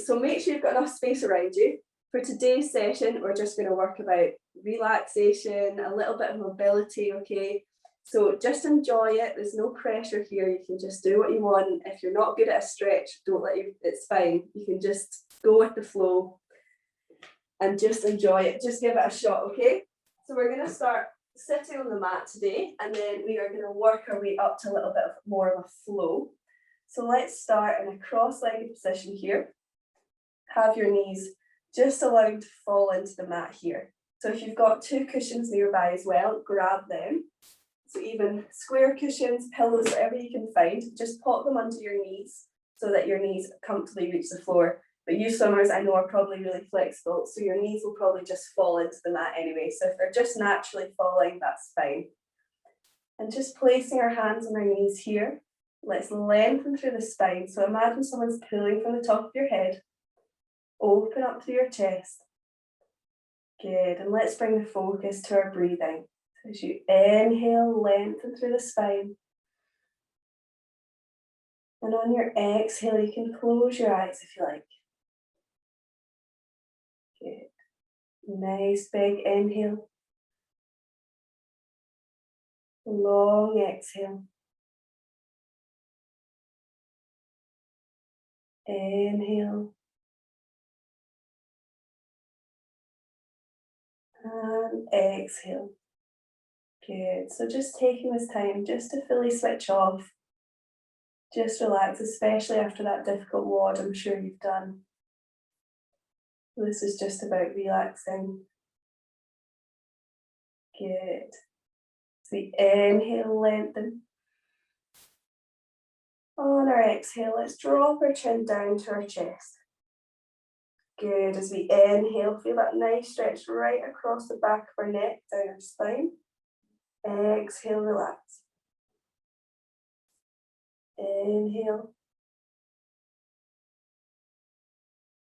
so make sure you've got enough space around you. For today's session, we're just going to work about relaxation, a little bit of mobility, okay? So just enjoy it. There's no pressure here. You can just do what you want. If you're not good at a stretch, it's fine. You can just go with the flow and just enjoy it. Just give it a shot, okay? So we're going to start sitting on the mat today, and then we are going to work our way up to a little bit more of a flow. So let's start in a cross-legged position here. Have your knees just allowing to fall into the mat here. So if you've got 2 cushions nearby as well, grab them. So even square cushions, pillows, whatever you can find, just pop them under your knees so that your knees comfortably reach the floor. But you swimmers, I know, are probably really flexible, so your knees will probably just fall into the mat anyway. So if they're just naturally falling, that's fine. And just placing our hands on our knees here, let's lengthen through the spine. So imagine someone's pulling from the top of your head. Open up through your chest. Good, and let's bring the focus to our breathing. So as you inhale, lengthen through the spine. And on your exhale, you can close your eyes if you like. Good. Nice big inhale. Long exhale. Inhale. And exhale. Good. So just taking this time just to fully switch off. Just relax, especially after that difficult WOD I'm sure you've done. This is just about relaxing. Good. So we inhale, lengthen. On our exhale, let's drop our chin down to our chest. Good. As we inhale, feel that nice stretch right across the back of our neck, down our spine. Exhale, relax. Inhale.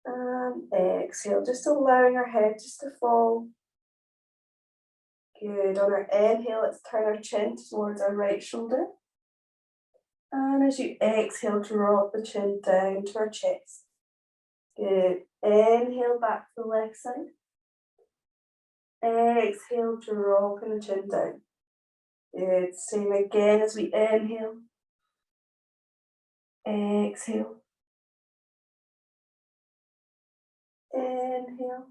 And exhale, just allowing our head just to fall. Good. On our inhale, let's turn our chin towards our right shoulder. And as you exhale, drop the chin down to our chest. Good. Inhale back to the left side. Exhale, dropping the chin down. Good. Same again as we inhale. Exhale. Inhale.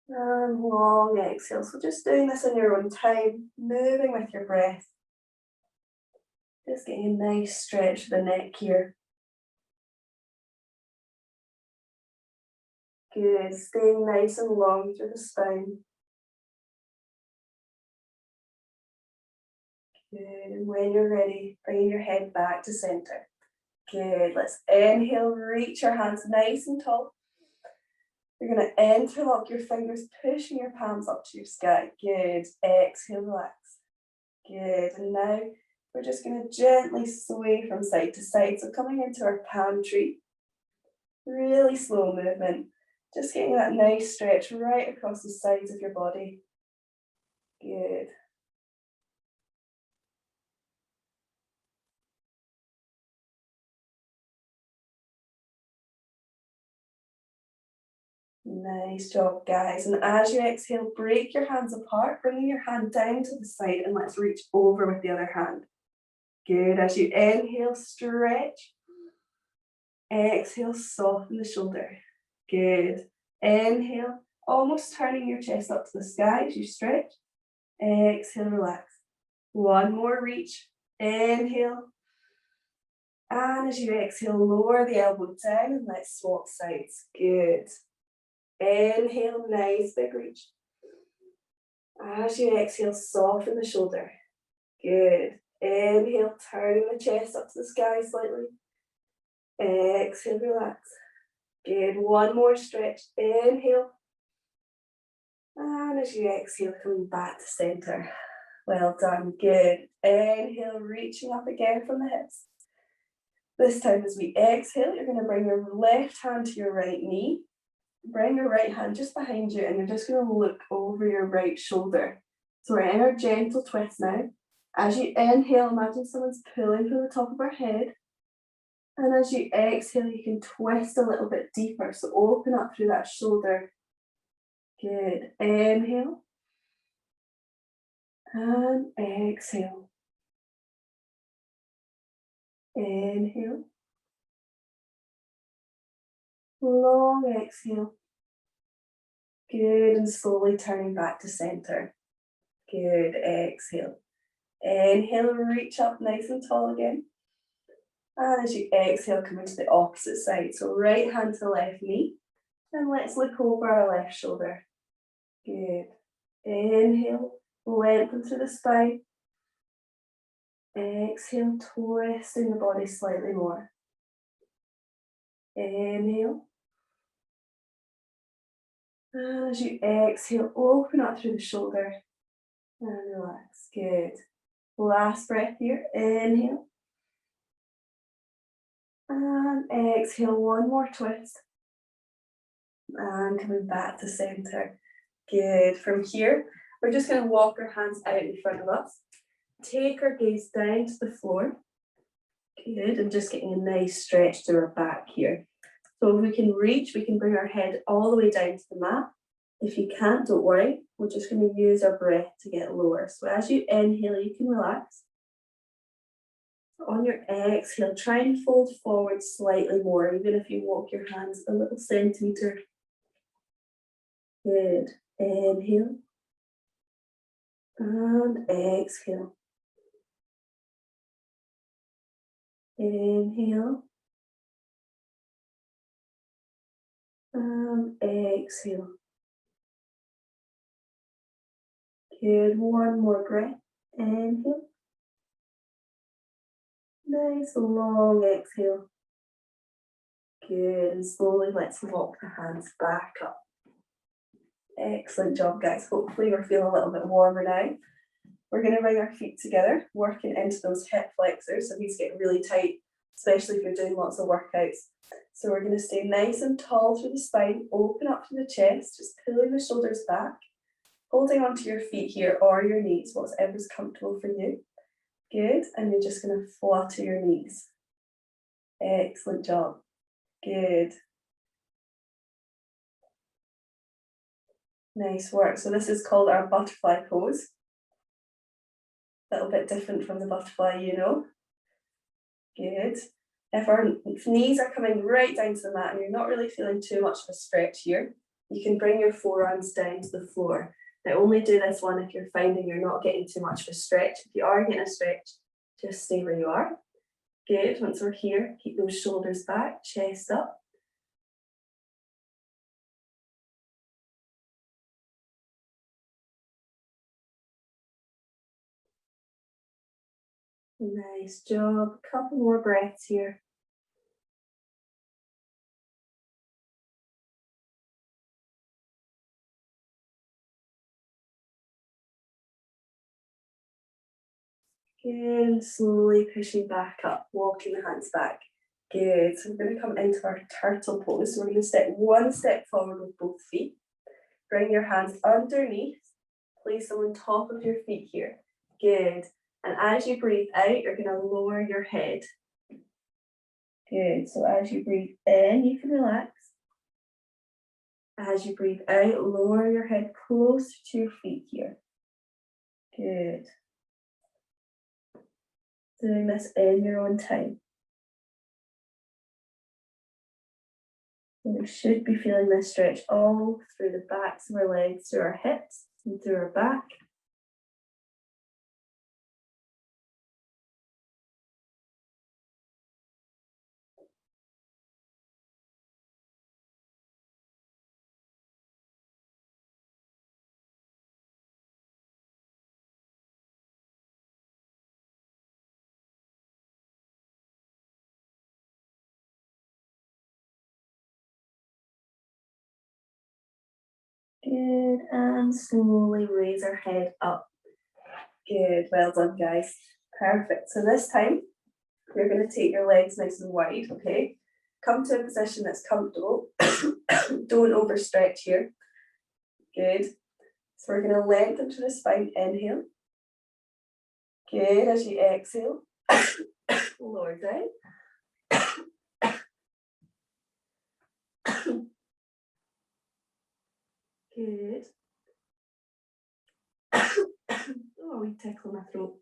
And long exhale. So just doing this in your own time, moving with your breath. Just getting a nice stretch of the neck here. Good. Staying nice and long through the spine. Good. And when you're ready, bring your head back to center. Good. Let's inhale, reach your hands nice and tall. You're going to interlock your fingers, pushing your palms up to your sky. Good. Exhale, relax. Good. And now we're just going to gently sway from side to side. So coming into our palm tree. Really slow movement. Just getting that nice stretch right across the sides of your body. Good. Nice job, guys. And as you exhale, break your hands apart, bringing your hand down to the side, and let's reach over with the other hand. Good. As you inhale, stretch. Exhale, soften the shoulder. Good. Inhale, almost turning your chest up to the sky as you stretch. Exhale, relax. One more reach. Inhale. And as you exhale, lower the elbow down and let's swap sides. Good. Inhale, nice big reach. As you exhale, soften the shoulder. Good. Inhale, turning the chest up to the sky slightly. Exhale, relax. Good. One more stretch. Inhale. And as you exhale, coming back to center. Well done. Good. Inhale, reaching up again from the hips. This time as we exhale, you're going to bring your left hand to your right knee. Bring your right hand just behind you and you're just going to look over your right shoulder. So we're in our gentle twist now. As you inhale, imagine someone's pulling from the top of our head. And as you exhale, you can twist a little bit deeper. So open up through that shoulder. Good. Inhale. And exhale. Inhale. Long exhale. Good. And slowly turning back to center. Good. Exhale. Inhale, reach up nice and tall again. And as you exhale, come into the opposite side. So right hand to left knee. And let's look over our left shoulder. Good. Inhale, lengthen through the spine. Exhale, twisting the body slightly more. Inhale. And as you exhale, open up through the shoulder and relax. Good. Last breath here. Inhale. And exhale, one more twist. And coming back to center. Good. From here, we're just going to walk our hands out in front of us. Take our gaze down to the floor. Good. And just getting a nice stretch to our back here. So if we can reach, we can bring our head all the way down to the mat. If you can't, don't worry. We're just going to use our breath to get lower. So as you inhale, you can relax. On your exhale, try and fold forward slightly more, even if you walk your hands a little centimetre. Good. Inhale. And exhale. Inhale. And exhale. Good. One more breath. Inhale. Nice long exhale. Good. And slowly let's walk the hands back up. Excellent job, guys. Hopefully we're feeling a little bit warmer now. We're going to bring our feet together, working into those hip flexors. So these get really tight, especially if you're doing lots of workouts. So we're going to stay nice and tall through the spine, open up through the chest, just pulling the shoulders back, holding onto your feet here or your knees, whatever's comfortable for you. Good. And you're just going to flutter your knees. Excellent job. Good. Nice work. So this is called our butterfly pose. A little bit different from the butterfly, you know. Good. If our knees are coming right down to the mat and you're not really feeling too much of a stretch here, you can bring your forearms down to the floor. Now only do this one if you're finding you're not getting too much of a stretch. If you are getting a stretch, just stay where you are. Good. Once we're here, keep those shoulders back, chest up. Nice job. A couple more breaths here. Good. Slowly pushing back up, walking the hands back. Good. So we're going to come into our turtle pose. So we're going to step one step forward with both feet. Bring your hands underneath. Place them on top of your feet here. Good. And as you breathe out, you're going to lower your head. Good. So as you breathe in, you can relax. As you breathe out, lower your head close to your feet here. Good. Doing this in your own time. And we should be feeling this stretch all through the backs of our legs, through our hips, and through our back. Good, and slowly raise our head up. Good, well done, guys. Perfect. So this time, you're going to take your legs nice and wide, okay? Come to a position that's comfortable. Don't overstretch here. Good. So we're going to lengthen through the spine. Inhale. Good. As you exhale, lower down. Good. Oh, we tickle my throat.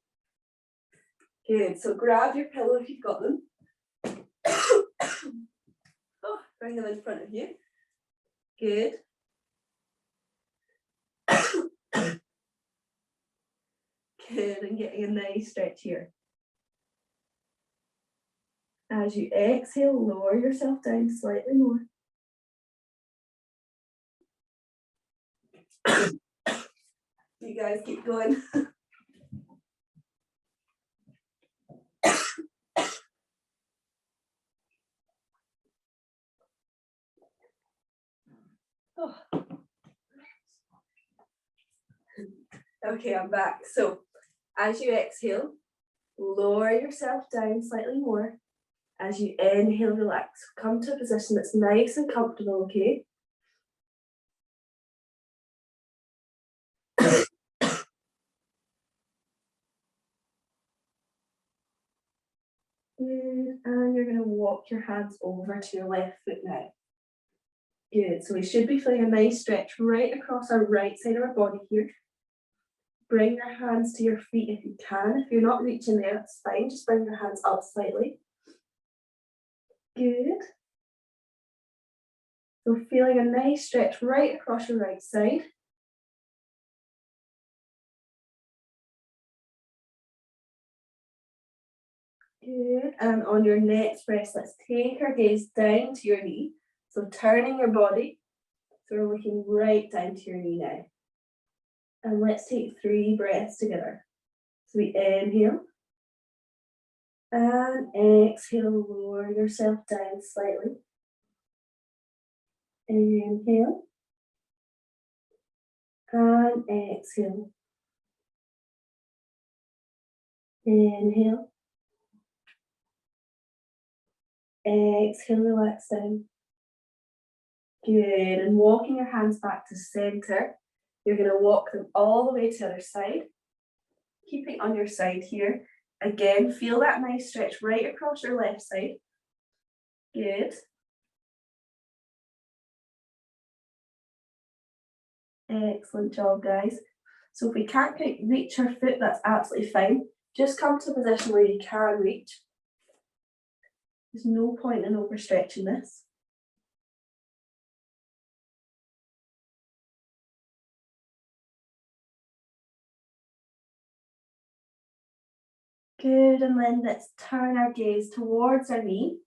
Good. So grab your pillow if you've got them. Oh, bring them in front of you. Good. Good, and getting a nice stretch here. As you exhale, lower yourself down slightly more. You guys keep going. Oh. Okay, I'm back. So as you exhale, lower yourself down slightly more. As you inhale, relax. Come to a position that's nice and comfortable, okay? Good. And you're going to walk your hands over to your left foot now. Good. So we should be feeling a nice stretch right across our right side of our body here. Bring your hands to your feet if you can. If you're not reaching there, that's fine. Just bring your hands up slightly. Good. So feeling a nice stretch right across your right side. Good. And on your next breath, let's take our gaze down to your knee. So turning your body. So we're looking right down to your knee now. And let's take 3 breaths together. So we inhale. And exhale, lower yourself down slightly. Inhale. And exhale. Inhale. Exhale, relax down. Good. And walking your hands back to center. You're going to walk them all the way to the other side. Keeping on your side here. Again, feel that nice stretch right across your left side. Good. Excellent job, guys. So if we can't quite reach our foot, that's absolutely fine. Just come to a position where you can reach. There's no point in overstretching this. Good, and then let's turn our gaze towards our knee.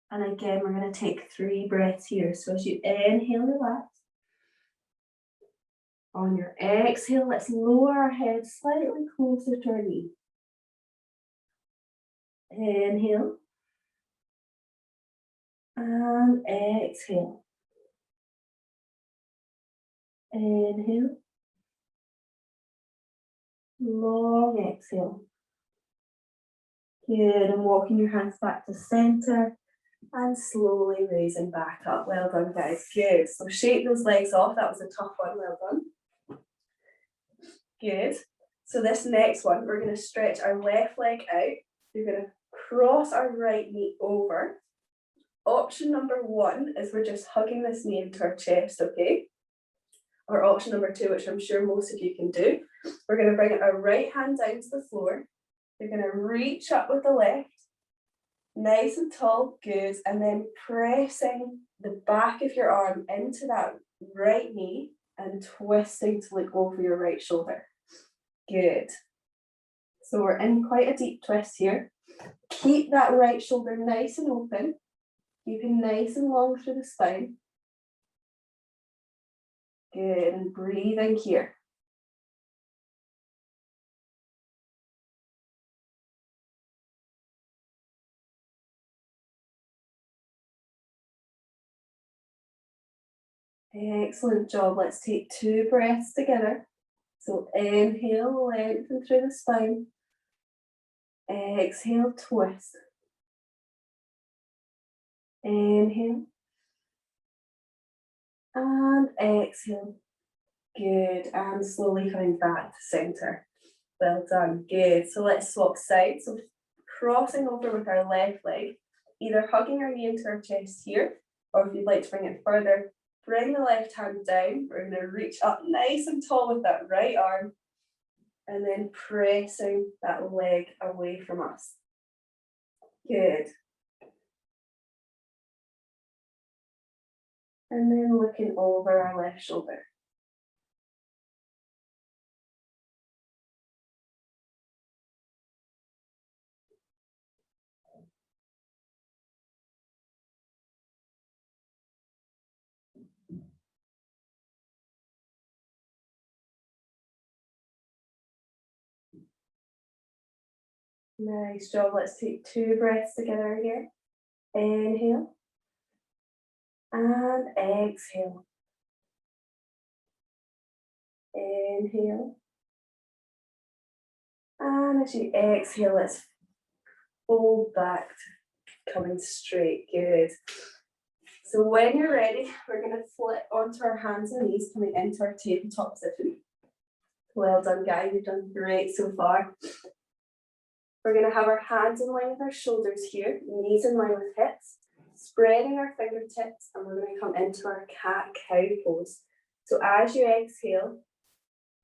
And again, we're going to take 3 breaths here. So as you inhale, relax. On your exhale, let's lower our head slightly closer to our knee. Inhale. And exhale. Inhale. Long exhale. Good, and walking your hands back to center and slowly raising back up. Well done, guys. Good. So shake those legs off. That was a tough one. Well done. Good. So this next one, we're going to stretch our left leg out. We're going to cross our right knee over. Option number 1 is we're just hugging this knee into our chest, okay? Or option number 2, which I'm sure most of you can do. We're going to bring our right hand down to the floor. You're going to reach up with the left. Nice and tall, good. And then pressing the back of your arm into that right knee and twisting to look over your right shoulder. Good. So we're in quite a deep twist here. Keep that right shoulder nice and open. Keeping nice and long through the spine. Good, and breathing here. Excellent job. Let's take 2 breaths together. So inhale, lengthen through the spine. Exhale, twist. Inhale. And exhale. Good. And slowly coming back to center. Well done. Good. So let's swap sides. So crossing over with our left leg, either hugging our knee into our chest here, or if you'd like to bring it further Bring the left hand down. We're going to reach up nice and tall with that right arm. And then pressing that leg away from us. Good. And then looking over our left shoulder. Nice job. Let's take 2 breaths together here. Inhale. And exhale. Inhale. And as you exhale, let's fold back to coming straight. Good. So when you're ready, we're going to flip onto our hands and knees, coming into our tabletop position. Well done, guys. You've done great so far. We're going to have our hands in line with our shoulders here, knees in line with hips, spreading our fingertips, and we're going to come into our cat-cow pose. So as you exhale,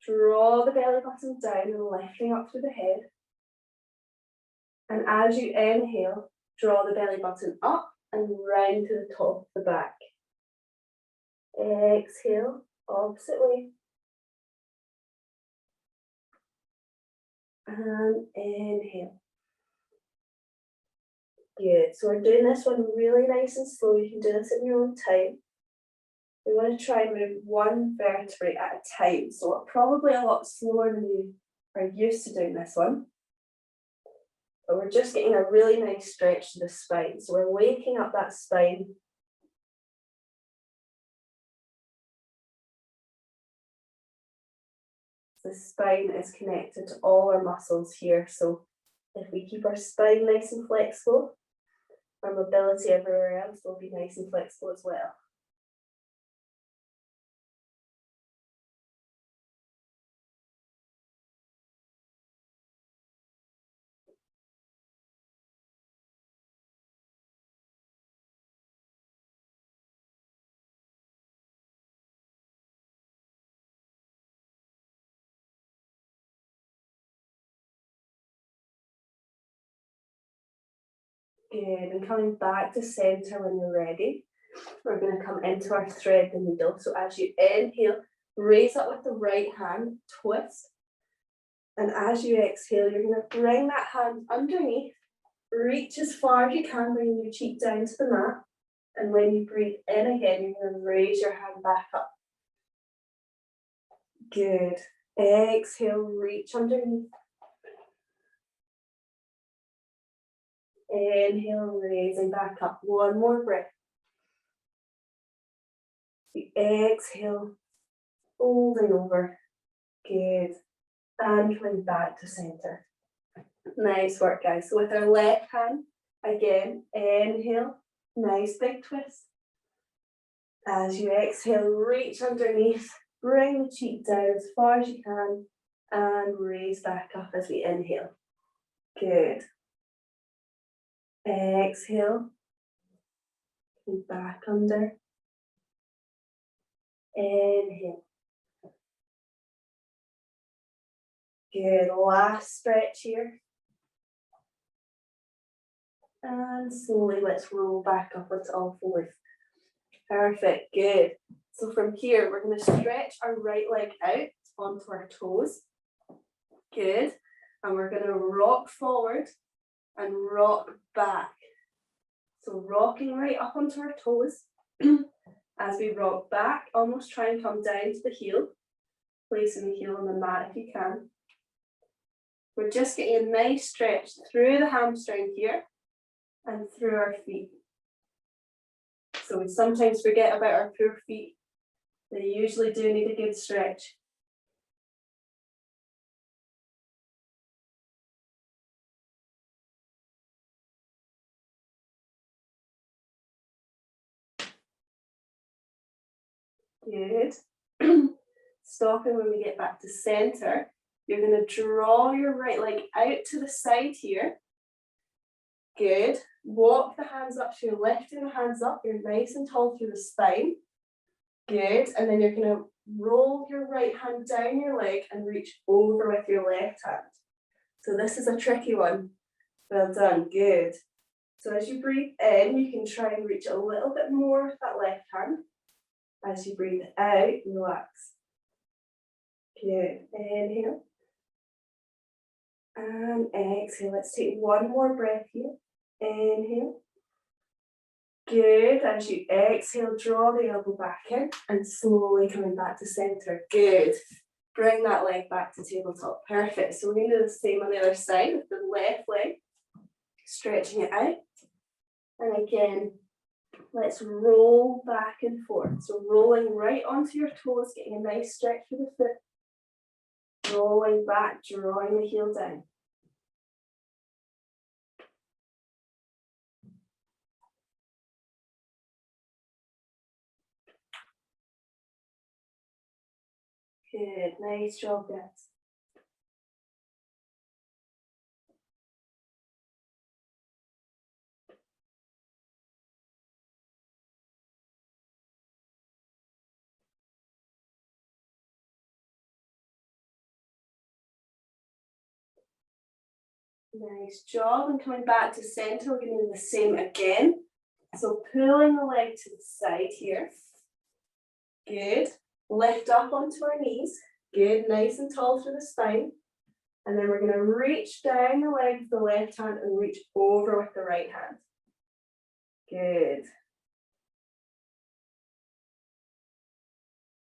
draw the belly button down and lifting up through the head. And as you inhale, draw the belly button up and round to the top of the back. Exhale, opposite way. And inhale. Good. So we're doing this one really nice and slow. You can do this in your own time. We want to try and move one vertebrae at a time. So we're probably a lot slower than you are used to doing this one. But we're just getting a really nice stretch to the spine. So we're waking up that spine. The spine is connected to all our muscles here. So if we keep our spine nice and flexible, our mobility everywhere else will be nice and flexible as well. Good, and coming back to center when you're ready. We're going to come into our thread the needle. So as you inhale, raise up with the right hand, twist. And as you exhale, you're going to bring that hand underneath, reach as far as you can, bringing your cheek down to the mat. And when you breathe in again, you're going to raise your hand back up. Good. Exhale, reach underneath. Inhale, raising back up. One more breath. Exhale, folding over. Good. And coming back to center. Nice work, guys. So with our left hand, again, inhale, nice big twist. As you exhale, reach underneath, bring the cheek down as far as you can, and raise back up as we inhale. Good. Exhale, back under. Inhale. Good, last stretch here. And slowly let's roll back up onto all fours. Perfect, good. So from here, we're going to stretch our right leg out onto our toes. Good. And we're going to rock forward and rock back. So rocking right up onto our toes. As we rock back, almost try and come down to the heel. Placing the heel on the mat if you can. We're just getting a nice stretch through the hamstring here and through our feet. So we sometimes forget about our poor feet. They usually do need a good stretch. Good. Stopping when we get back to center. You're going to draw your right leg out to the side here. Good. Walk the hands up. So you're lifting the hands up. You're nice and tall through the spine. Good, and then you're gonna roll your right hand down your leg and reach over with your left hand. So this is a tricky one. Well done, good. So as you breathe in, you can try and reach a little bit more with that left hand. As you breathe out, relax. Good, inhale. And exhale. Let's take one more breath here. Inhale. Good. As you exhale, draw the elbow back in and slowly coming back to center. Good. Bring that leg back to tabletop. Perfect. So we're going to do the same on the other side with the left leg. Stretching it out. And again, let's roll back and forth. So rolling right onto your toes, getting a nice stretch for the foot. Rolling back, drawing the heel down. Good, nice job, guys. Nice job, and coming back to center, we're going to do the same again. So pulling the leg to the side here. Good. Lift up onto our knees. Good, nice and tall through the spine. And then we're going to reach down the leg with the left hand and reach over with the right hand. Good.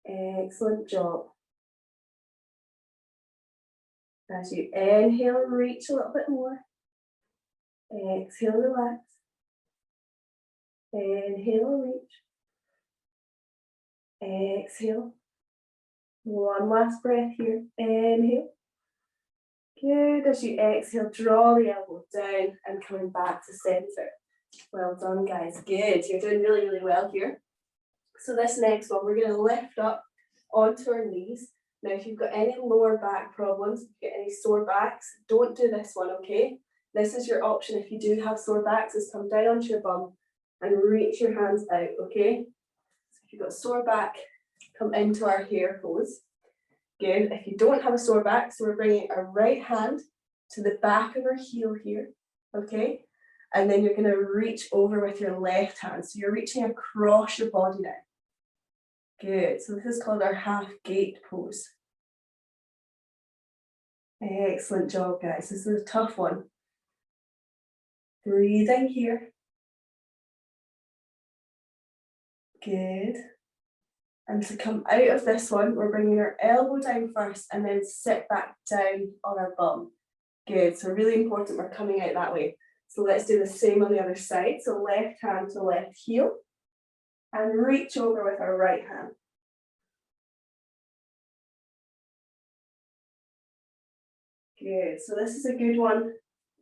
Excellent job. As you inhale, reach a little bit more. Exhale, relax. Inhale, reach. Exhale. One last breath here. Inhale. Good. As you exhale, draw the elbow down and coming back to center. Well done, guys. Good. You're doing really, really well here. So this next one, we're going to lift up onto our knees. Now, if you've got any lower back problems, if you get any sore backs, don't do this one, okay? This is your option if you do have sore backs, is come down onto your bum and reach your hands out, okay? So if you've got sore back, come into our hare pose. Good. If you don't have a sore back, so we're bringing our right hand to the back of our heel here, okay? And then you're going to reach over with your left hand. So you're reaching across your body now. Good. So this is called our half gate pose. Excellent job, guys. This is a tough one. Breathing here. Good. And to come out of this one, we're bringing our elbow down first and then sit back down on our bum. Good. So really important we're coming out that way. So let's do the same on the other side. So left hand to left heel and reach over with our right hand. Good. So this is a good one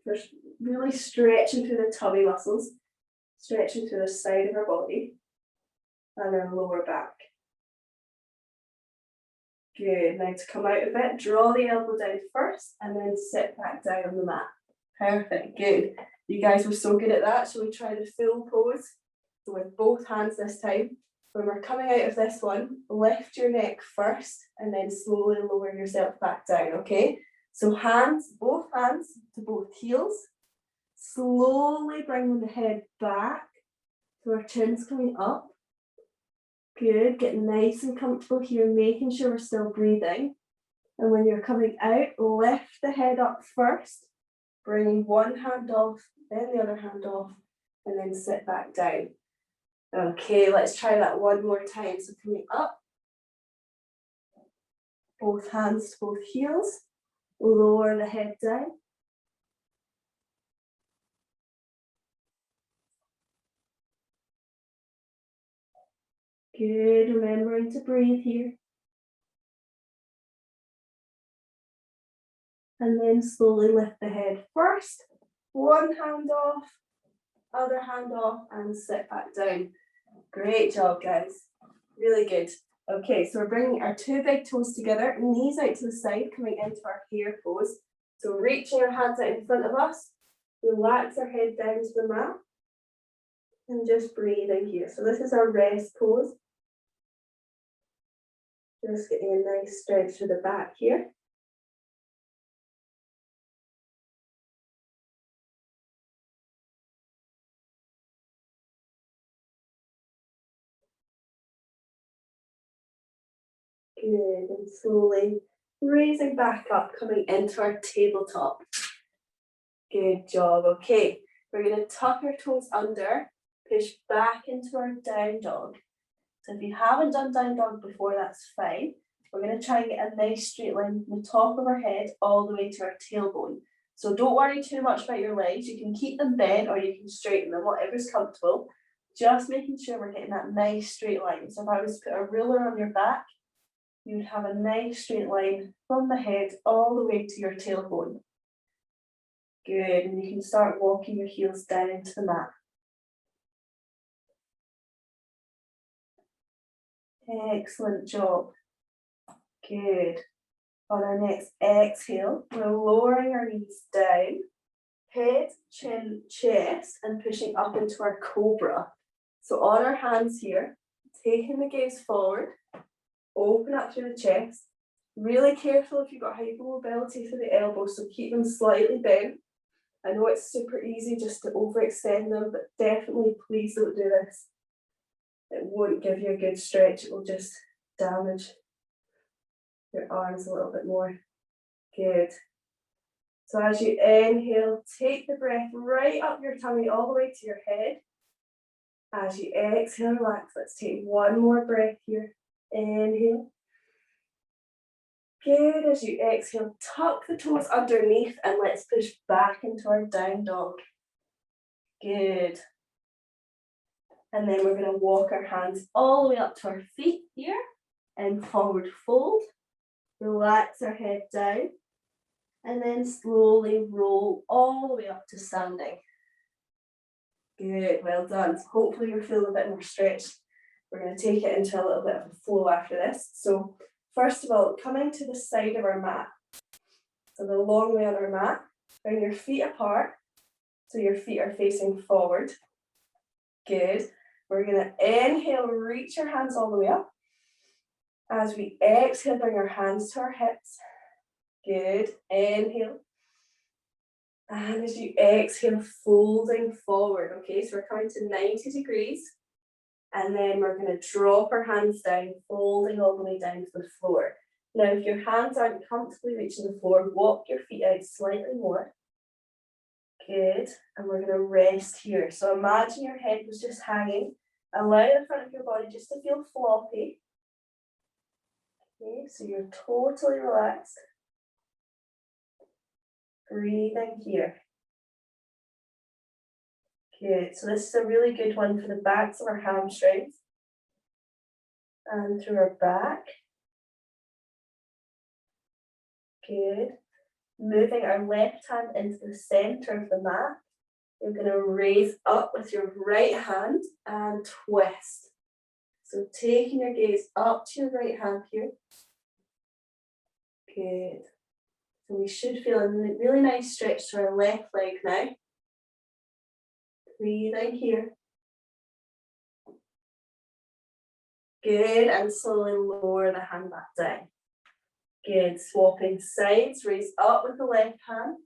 for really stretching through the tummy muscles, stretching through the side of our body and our lower back. Good. Now to come out of it, draw the elbow down first and then sit back down on the mat. Perfect. Good. You guys were so good at that. Shall we try the full pose? So with both hands this time. When we're coming out of this one, lift your neck first and then slowly lower yourself back down, okay? So hands, both hands to both heels. Slowly bring the head back so our chin's coming up. Good, get nice and comfortable here, making sure we're still breathing. And when you're coming out, lift the head up first, bringing one hand off, then the other hand off, and then sit back down. Okay, let's try that one more time. So coming up, both hands to both heels, lower the head down. Good, remembering to breathe here. And then slowly lift the head first, one hand off, other hand off, and sit back down. Great job, guys. Really good. Okay, so we're bringing our two big toes together, knees out to the side, coming into our hare pose. So reaching our hands out in front of us, relax our head down to the mat, and just breathing here. So this is our rest pose. Just getting a nice stretch to the back here. Good, and slowly raising back up, coming into our tabletop. Good job. Okay, we're going to tuck our toes under, push back into our down dog. So if you haven't done down dog before, that's fine. We're going to try and get a nice straight line from the top of our head all the way to our tailbone. So don't worry too much about your legs. You can keep them bent or you can straighten them, whatever's comfortable. Just making sure we're getting that nice straight line. So if I was to put a ruler on your back, you would have a nice straight line from the head all the way to your tailbone. Good, and you can start walking your heels down into the mat. Excellent job. Good. On our next exhale, we're lowering our knees down, head, chin, chest, and pushing up into our Cobra. So on our hands here, taking the gaze forward, open up through the chest. Really careful if you've got hypermobility through the elbows, so keep them slightly bent. I know it's super easy just to overextend them, but definitely please don't do this. It won't give you a good stretch, it will just damage your arms a little bit more. Good. So as you inhale, take the breath right up your tummy all the way to your head. As you exhale, relax. Let's take one more breath here. Inhale. Good, as you exhale, tuck the toes underneath and let's push back into our down dog. Good. And then we're going to walk our hands all the way up to our feet here and forward fold. Relax our head down and then slowly roll all the way up to standing. Good, well done. So hopefully you're feeling a bit more stretched. We're going to take it into a little bit of a flow after this. So first of all, coming to the side of our mat. So the long way on our mat, bring your feet apart so your feet are facing forward. Good. We're going to inhale, reach your hands all the way up. As we exhale, bring our hands to our hips. Good. Inhale. And as you exhale, folding forward. Okay, so we're coming to 90 degrees. And then we're going to drop our hands down, folding all the way down to the floor. Now, if your hands aren't comfortably reaching the floor, walk your feet out slightly more. Good. And we're going to rest here. So imagine your head was just hanging. Allow the front of your body just to feel floppy. Okay, so you're totally relaxed. Breathing here. Good. So this is a really good one for the backs of our hamstrings. And through our back. Good. Moving our left hand into the center of the mat. You're going to raise up with your right hand and twist. So taking your gaze up to your right hand here. Good. So we should feel a really nice stretch to our left leg now. Breathing here. Good, and slowly lower the hand back down. Good, swapping sides, raise up with the left hand.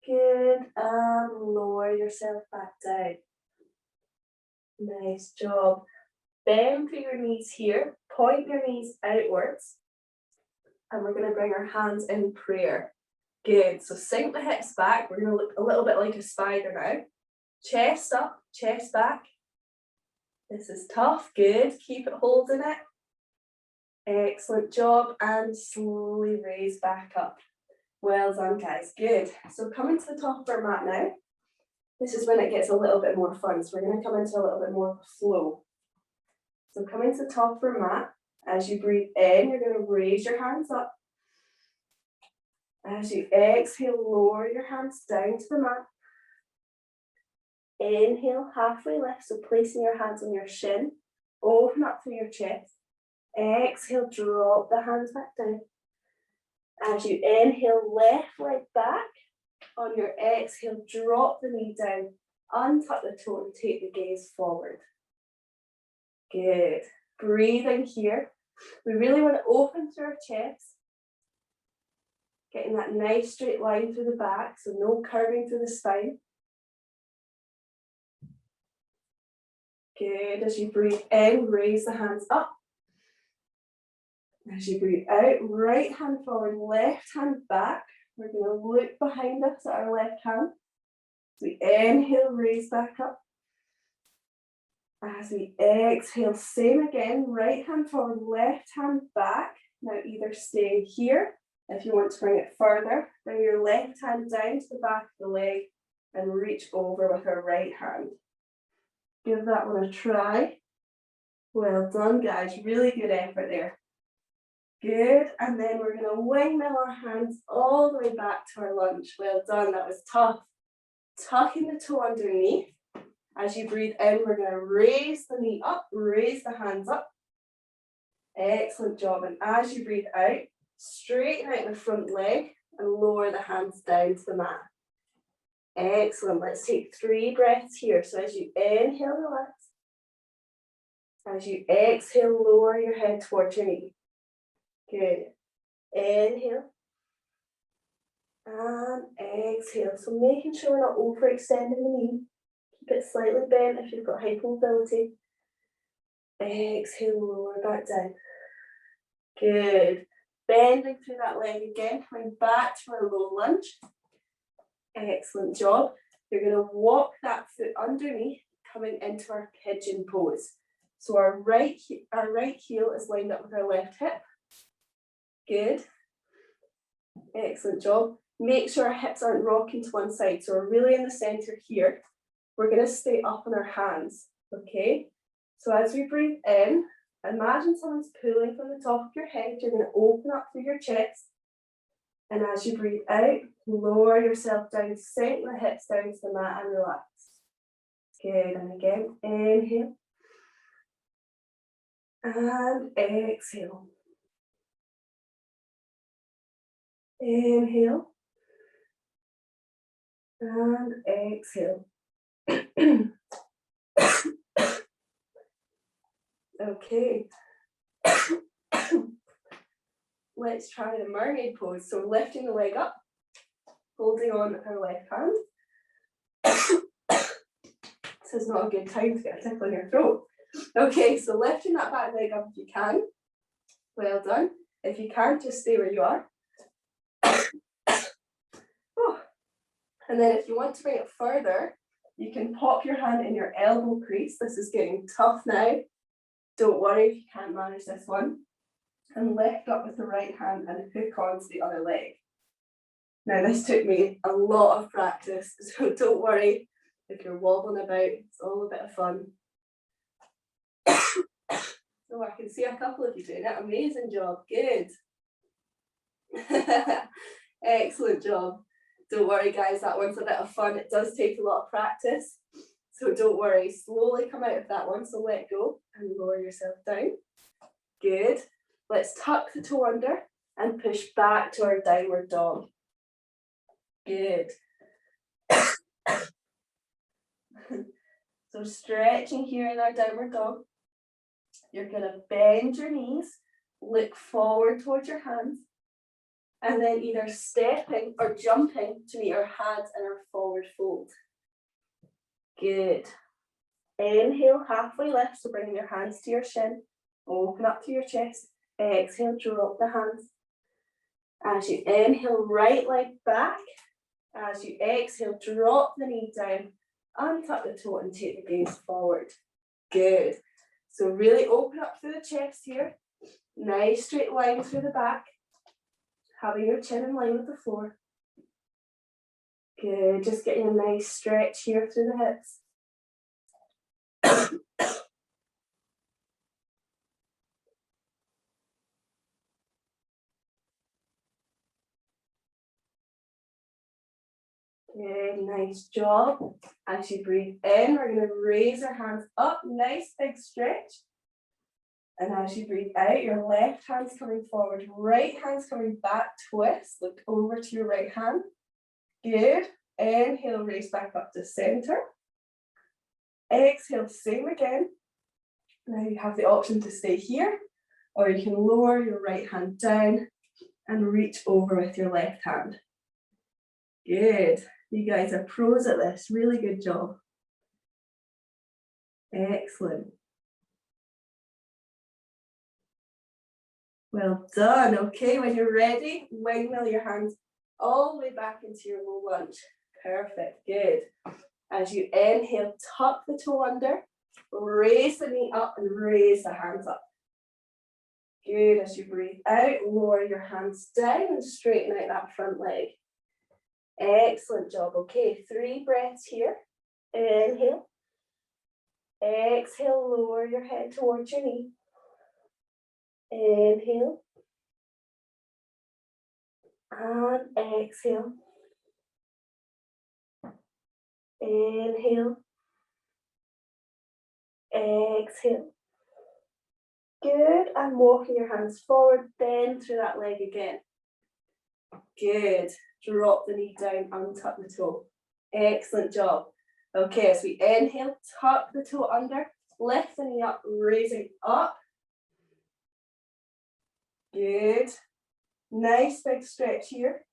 Good, and lower yourself back down. Nice job. Bend through your knees here, point your knees outwards. And we're going to bring our hands in prayer. Good, so sink the hips back. We're going to look a little bit like a spider now. Chest up, chest back. This is tough, good. Keep it holding it. Excellent job, and slowly raise back up. Well done, guys, good. So coming to the top of our mat now. This is when it gets a little bit more fun. So we're going to come into a little bit more of a flow. So coming to the top of our mat, as you breathe in, you're going to raise your hands up. As you exhale, lower your hands down to the mat. Inhale, halfway lift, so placing your hands on your shin. Open up through your chest. Exhale, drop the hands back down. As you inhale, left leg back. On your exhale, drop the knee down, untuck the toe and take the gaze forward. Good. Breathing here. We really want to open through our chest. Getting that nice straight line through the back, so no curving through the spine. Good. As you breathe in, raise the hands up. As you breathe out, right hand forward, left hand back. We're going to look behind us at our left hand. So we inhale, raise back up. As we exhale, same again, right hand forward, left hand back. Now either stay here, if you want to bring it further, bring your left hand down to the back of the leg and reach over with our right hand. Give that one a try. Well done, guys, really good effort there. Good, and then we're going to windmill our hands all the way back to our lunge. Well done, that was tough. Tucking the toe underneath. As you breathe in, we're going to raise the knee up, raise the hands up. Excellent job, and as you breathe out, straighten out the front leg and lower the hands down to the mat. Excellent, let's take 3 breaths here. So as you inhale, relax. As you exhale, lower your head towards your knee. Good. Inhale. And exhale. So making sure we're not overextending the knee. Keep it slightly bent if you've got hypermobility. Exhale, lower back down. Good. Bending through that leg again, coming back to our low lunge. Excellent job. You're going to walk that foot underneath, coming into our pigeon pose. So our right heel is lined up with our left hip. Good. Excellent job. Make sure our hips aren't rocking to one side. So we're really in the center here. We're going to stay up on our hands. Okay. So as we breathe in, imagine someone's pulling from the top of your head. You're going to open up through your chest. And as you breathe out, lower yourself down, sink the hips down to the mat and relax. Good. And again, inhale. And exhale. Inhale. And exhale. Okay. Let's try the mermaid pose. So lifting the leg up, holding on with our left hand. This is not a good time to get a tickle in your throat. Okay, so lifting that back leg up if you can. Well done. If you can't, just stay where you are. And then if you want to bring it further, you can pop your hand in your elbow crease. This is getting tough now. Don't worry if you can't manage this one. And lift up with the right hand and hook onto the other leg. Now this took me a lot of practice, so don't worry if you're wobbling about, it's all a bit of fun. So I can see a couple of you doing it, amazing job, good. Excellent job. Don't worry guys, that one's a bit of fun, it does take a lot of practice. So don't worry, slowly come out of that one, so let go and lower yourself down. Good. Let's tuck the toe under and push back to our downward dog. Good. So stretching here in our downward dog. You're going to bend your knees, look forward towards your hands, and then either stepping or jumping to meet our hands in our forward fold. Good. Inhale, halfway lift, so bringing your hands to your shin, open up to your chest. Exhale, drop the hands. As you inhale, right leg back. As you exhale, drop the knee down, untuck the toe and take the gaze forward. Good. So really open up through the chest here. Nice straight line through the back. Having your chin in line with the floor. Good. Just getting a nice stretch here through the hips. Good, nice job. As you breathe in, we're going to raise our hands up, nice big stretch. And as you breathe out, your left hand's coming forward, right hand's coming back, twist, look over to your right hand. Good. Inhale, raise back up to center. Exhale, same again. Now you have the option to stay here, or you can lower your right hand down and reach over with your left hand. Good. You guys are pros at this. Really good job. Excellent. Well done. Okay, when you're ready, windmill your hands all the way back into your low lunge. Perfect. Good. As you inhale, tuck the toe under, raise the knee up and raise the hands up. Good. As you breathe out, lower your hands down and straighten out that front leg. Excellent job. Okay, 3 breaths here. Inhale. Exhale, lower your head towards your knee. Inhale. And exhale. Inhale. Exhale. Good. And walking your hands forward, bend through that leg again. Good. Drop the knee down, untuck the toe. Excellent job. Okay, as we inhale, tuck the toe under, lift the knee up, raising up. Good. Nice big stretch here.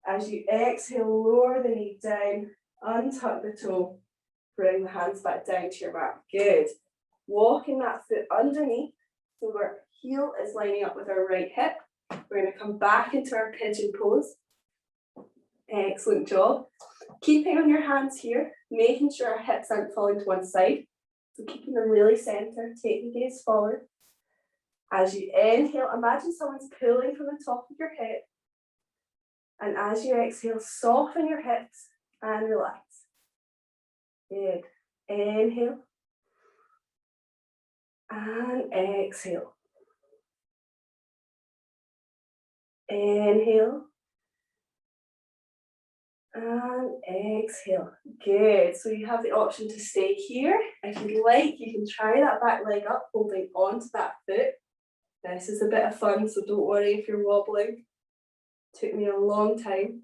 As you exhale, lower the knee down, untuck the toe, bring the hands back down to your mat. Good. Walking that foot underneath, so our heel is lining up with our right hip. We're going to come back into our pigeon pose. Excellent job. Keeping on your hands here, making sure our hips aren't falling to one side. So keeping them really centered, take the gaze forward. As you inhale, imagine someone's pulling from the top of your head. And as you exhale, soften your hips and relax. Good. Inhale. And exhale. Inhale. And exhale. Good. So you have the option to stay here. If you'd like, you can try that back leg up, holding onto that foot. This is a bit of fun, so don't worry if you're wobbling. Took me a long time.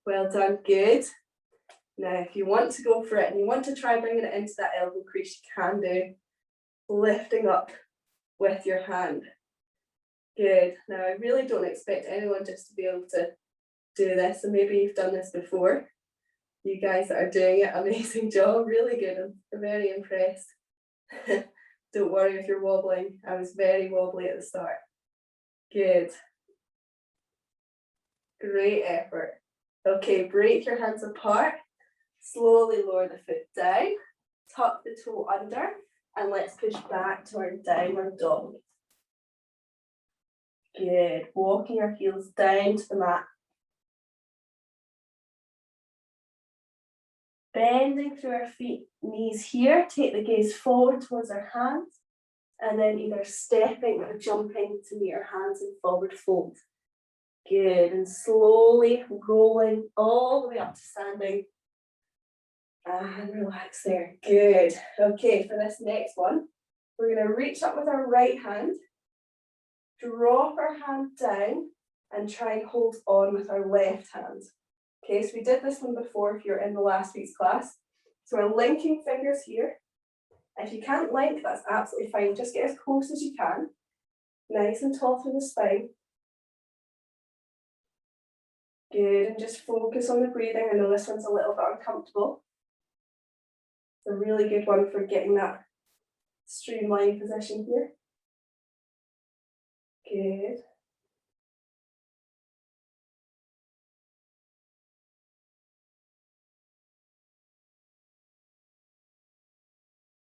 Well done. Good. Now, if you want to go for it and you want to try bringing it into that elbow crease, you can do. Lifting up with your hand. Good. Now, I really don't expect anyone just to be able to do this, and maybe you've done this before. You guys that are doing it, amazing job, really good. I'm very impressed. Don't worry if you're wobbling. I was very wobbly at the start. Good. Great effort. Okay, break your hands apart. Slowly lower the foot down. Tuck the toe under. And let's push back to our downward dog. Good. Walking our heels down to the mat. Bending through our feet, knees here. Take the gaze forward towards our hands. And then either stepping or jumping to meet our hands in forward fold. Good. And slowly rolling all the way up to standing. And relax there. Good. Okay, for this next one, we're going to reach up with our right hand, drop our hand down, and try and hold on with our left hand. Okay, so we did this one before if you're in the last week's class. So we're linking fingers here. If you can't link, that's absolutely fine. Just get as close as you can. Nice and tall through the spine. Good, and just focus on the breathing. I know this one's a little bit uncomfortable. It's a really good one for getting that streamlined position here. Good.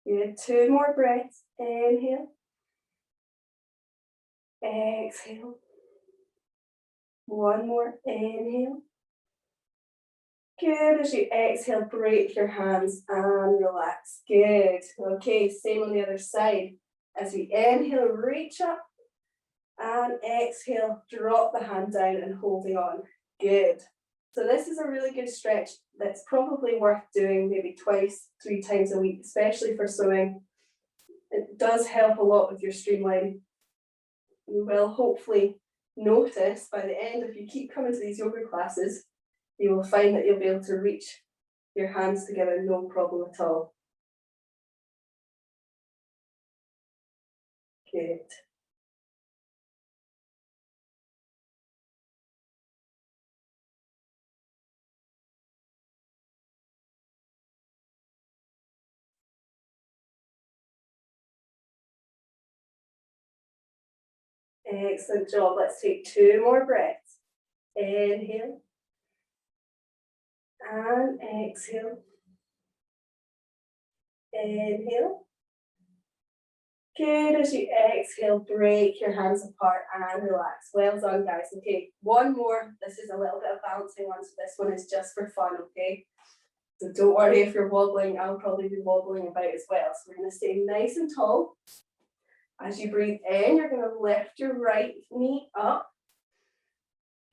Good. 2 more breaths. Inhale. Exhale. 1 more. Inhale. Good. As you exhale, break your hands and relax. Good. Okay, same on the other side. As we inhale, reach up. And exhale, drop the hand down and holding on. Good. So this is a really good stretch that's probably worth doing maybe 2-3 times a week, especially for swimming. It does help a lot with your streamline. You will hopefully notice by the end, if you keep coming to these yoga classes, you will find that you'll be able to reach your hands together no problem at all. Good. Excellent job. Let's take 2 more breaths. Inhale. And exhale. Inhale. Good. As you exhale, break your hands apart and relax. Well done, guys. Okay, one more. This is a little bit of bouncing one, so this one is just for fun, okay? So don't worry if you're wobbling. I'll probably be wobbling about as well. So we're going to stay nice and tall. As you breathe in, you're going to lift your right knee up.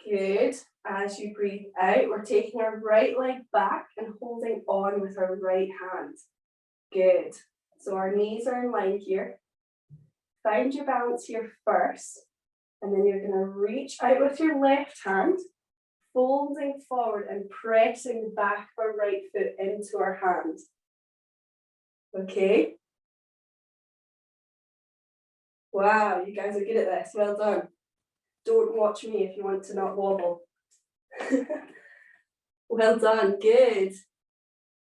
Good. As you breathe out, we're taking our right leg back and holding on with our right hand. Good. So our knees are in line here. Find your balance here first, and then you're going to reach out with your left hand, folding forward and pressing the back of our right foot into our hand. Okay? Wow, you guys are good at this. Well done. Don't watch me if you want to not wobble. Well done. Good.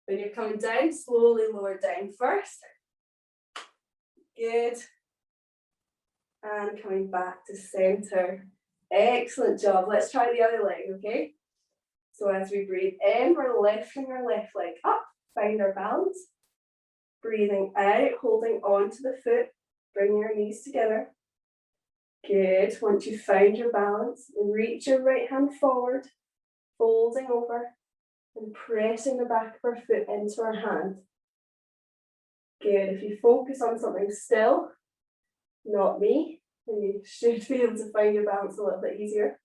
When you're coming down, slowly lower down first. Good. And coming back to center. Excellent job. Let's try the other leg, okay? So as we breathe in, we're lifting our left leg up, find our balance. Breathing out, holding on to the foot, bring your knees together. Good. Once you've found your balance, reach your right hand forward, folding over and pressing the back of our foot into our hand. Good. If you focus on something still, not me, then you should be able to find your balance a little bit easier.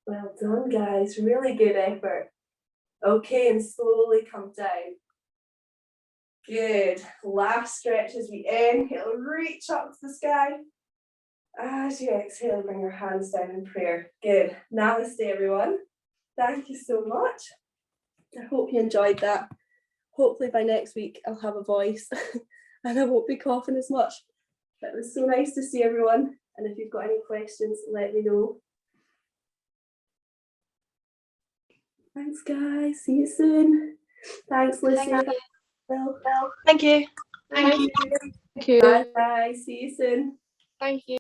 Well done, guys. Really good effort. Okay, and slowly come down. Good. Last stretch as we inhale, reach up to the sky. As you exhale, bring your hands down in prayer. Good. Namaste, everyone. Thank you so much. I hope you enjoyed that. Hopefully by next week I'll have a voice and I won't be coughing as much. But it was so nice to see everyone. And if you've got any questions, let me know. Thanks, guys. See you soon. Thanks, Lucy. Thank you. Thank you. Thank you. Bye. See you soon. Thank you.